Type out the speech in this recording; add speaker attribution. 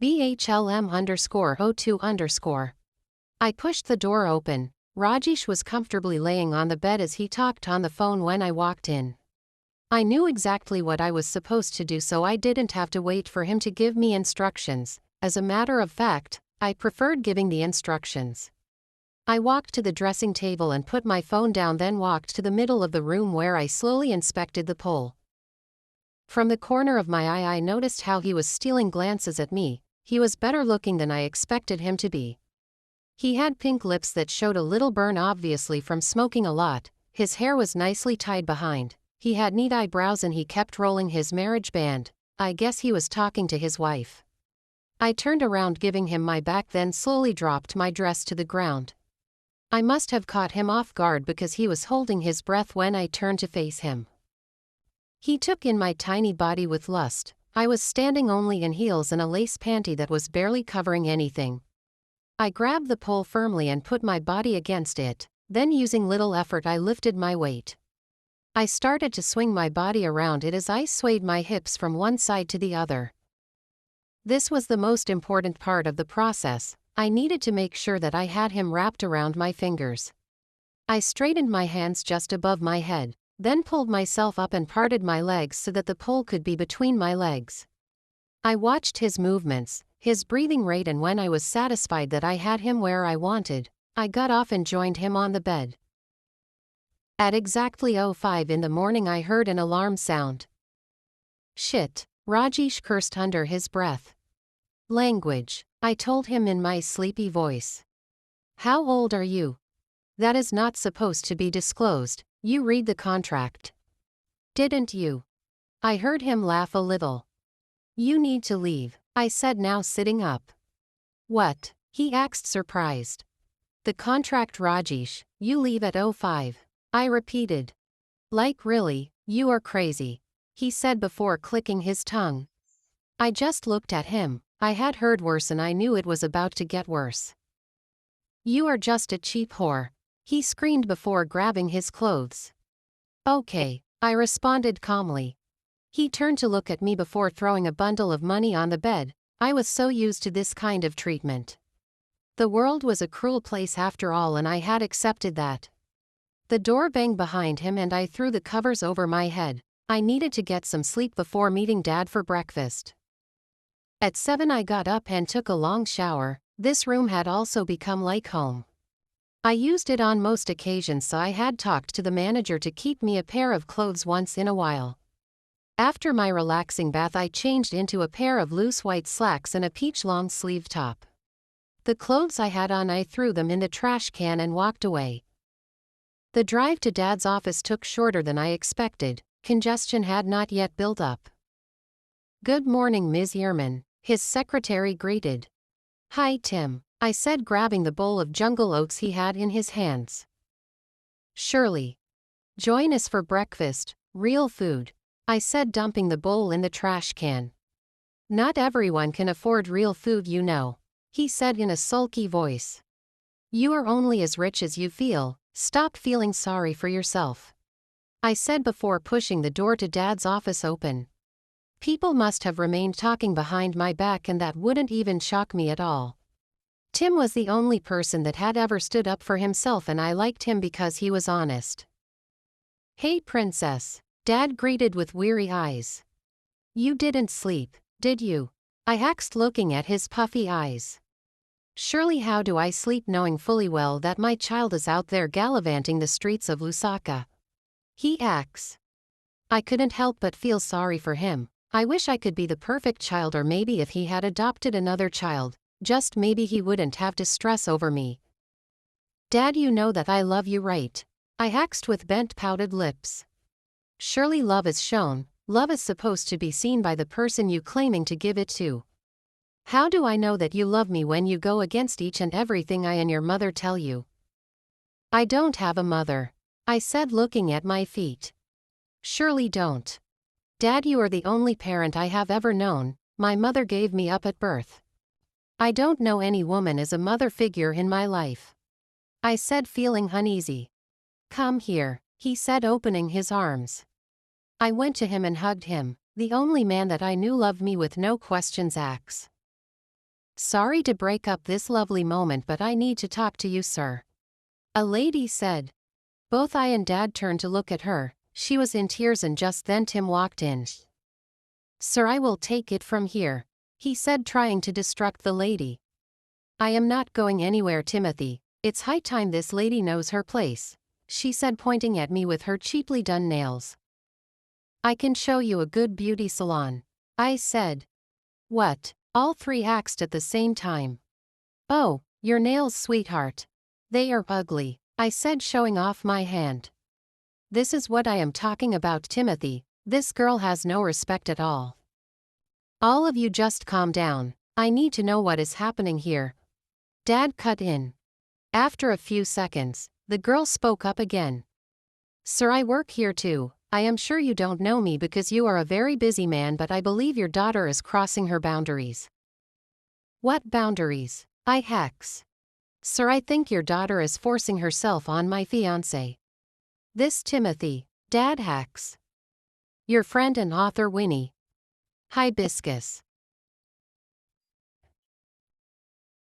Speaker 1: Bhlm_02_. I pushed the door open. Rajesh was comfortably laying on the bed as he talked on the phone when I walked in. I knew exactly what I was supposed to do, so I didn't have to wait for him to give me instructions. As a matter of fact, I preferred giving the instructions. I walked to the dressing table and put my phone down, then walked to the middle of the room where I slowly inspected the pole. From the corner of my eye I noticed how he was stealing glances at me. He was better looking than I expected him to be. He had pink lips that showed a little burn, obviously from smoking a lot. His hair was nicely tied behind. He had neat eyebrows and he kept rolling his marriage band. I guess he was talking to his wife. I turned around, giving him my back, then slowly dropped my dress to the ground. I must have caught him off guard because he was holding his breath when I turned to face him. He took in my tiny body with lust. I was standing only in heels and a lace panty that was barely covering anything. I grabbed the pole firmly and put my body against it. Then, using little effort, I lifted my weight. I started to swing my body around it as I swayed my hips from one side to the other. This was the most important part of the process. I needed to make sure that I had him wrapped around my fingers. I straightened my hands just above my head, then pulled myself up and parted my legs so that the pole could be between my legs. I watched his movements, his breathing rate, and when I was satisfied that I had him where I wanted, I got off and joined him on the bed. At exactly 05 in the morning I heard an alarm sound. Shit, Rajesh cursed under his breath. Language, I told him in my sleepy voice. How old are you? That is not supposed to be disclosed. You read the contract. Didn't you? I heard him laugh a little. You need to leave, I said, now sitting up. What? He asked, surprised. The contract, Rajesh. You leave at 05. I repeated. Like, really, you are crazy, he said before clicking his tongue. I just looked at him. I had heard worse and I knew it was about to get worse. You are just a cheap whore, he screamed before grabbing his clothes. Okay, I responded calmly. He turned to look at me before throwing a bundle of money on the bed. I was so used to this kind of treatment. The world was a cruel place after all, and I had accepted that. The door banged behind him and I threw the covers over my head. I needed to get some sleep before meeting Dad for breakfast. At 7 I got up and took a long shower. This room had also become like home. I used it on most occasions, so I had talked to the manager to keep me a pair of clothes once in a while. After my relaxing bath I changed into a pair of loose white slacks and a peach long-sleeve top. The clothes I had on, I threw them in the trash can and walked away. The drive to Dad's office took shorter than I expected. Congestion had not yet built up. Good morning, Ms. Yerman, his secretary greeted. Hi, Tim, I said, grabbing the bowl of jungle oats he had in his hands. Surely. Join us for breakfast, real food, I said, dumping the bowl in the trash can. Not everyone can afford real food, you know, he said in a sulky voice. You are only as rich as you feel. Stop feeling sorry for yourself, I said before pushing the door to Dad's office open. People must have remained talking behind my back, and that wouldn't even shock me at all. Tim was the only person that had ever stood up for himself, and I liked him because he was honest. Hey, princess, Dad greeted with weary eyes. You didn't sleep, did you? I asked, looking at his puffy eyes. Surely, how do I sleep knowing fully well that my child is out there gallivanting the streets of Lusaka? He asks. I couldn't help but feel sorry for him. I wish I could be the perfect child, or maybe if he had adopted another child, just maybe he wouldn't have to stress over me. Dad, you know that I love you, right? I asked with bent, pouted lips. Surely love is shown. Love is supposed to be seen by the person you claiming to give it to. How do I know that you love me when you go against each and everything I and your mother tell you? I don't have a mother, I said, looking at my feet. Surely don't. Dad, you are the only parent I have ever known. My mother gave me up at birth. I don't know any woman as a mother figure in my life, I said, feeling uneasy. Come here, he said, opening his arms. I went to him and hugged him. The only man that I knew loved me with no questions asked. Sorry to break up this lovely moment, but I need to talk to you, sir. A lady said. Both I and Dad turned to look at her. She was in tears, and just then Tim walked in. Sir, I will take it from here, he said, trying to distract the lady. I am not going anywhere, Timothy. It's high time this lady knows her place, she said, pointing at me with her cheaply done nails. I can show you a good beauty salon, I said. What? All three asked at the same time. Oh, your nails, sweetheart. They are ugly, I said, showing off my hand. This is what I am talking about, Timothy. This girl has no respect at all. All of you just calm down. I need to know what is happening here. Dad cut in. After a few seconds, the girl spoke up again. Sir, I work here too. I am sure you don't know me because you are a very busy man, but I believe your daughter is crossing her boundaries. What boundaries? I hex. Sir, I think your daughter is forcing herself on my fiancé. This Timothy. Dad hex. Your friend and author Winnie. Hibiscus.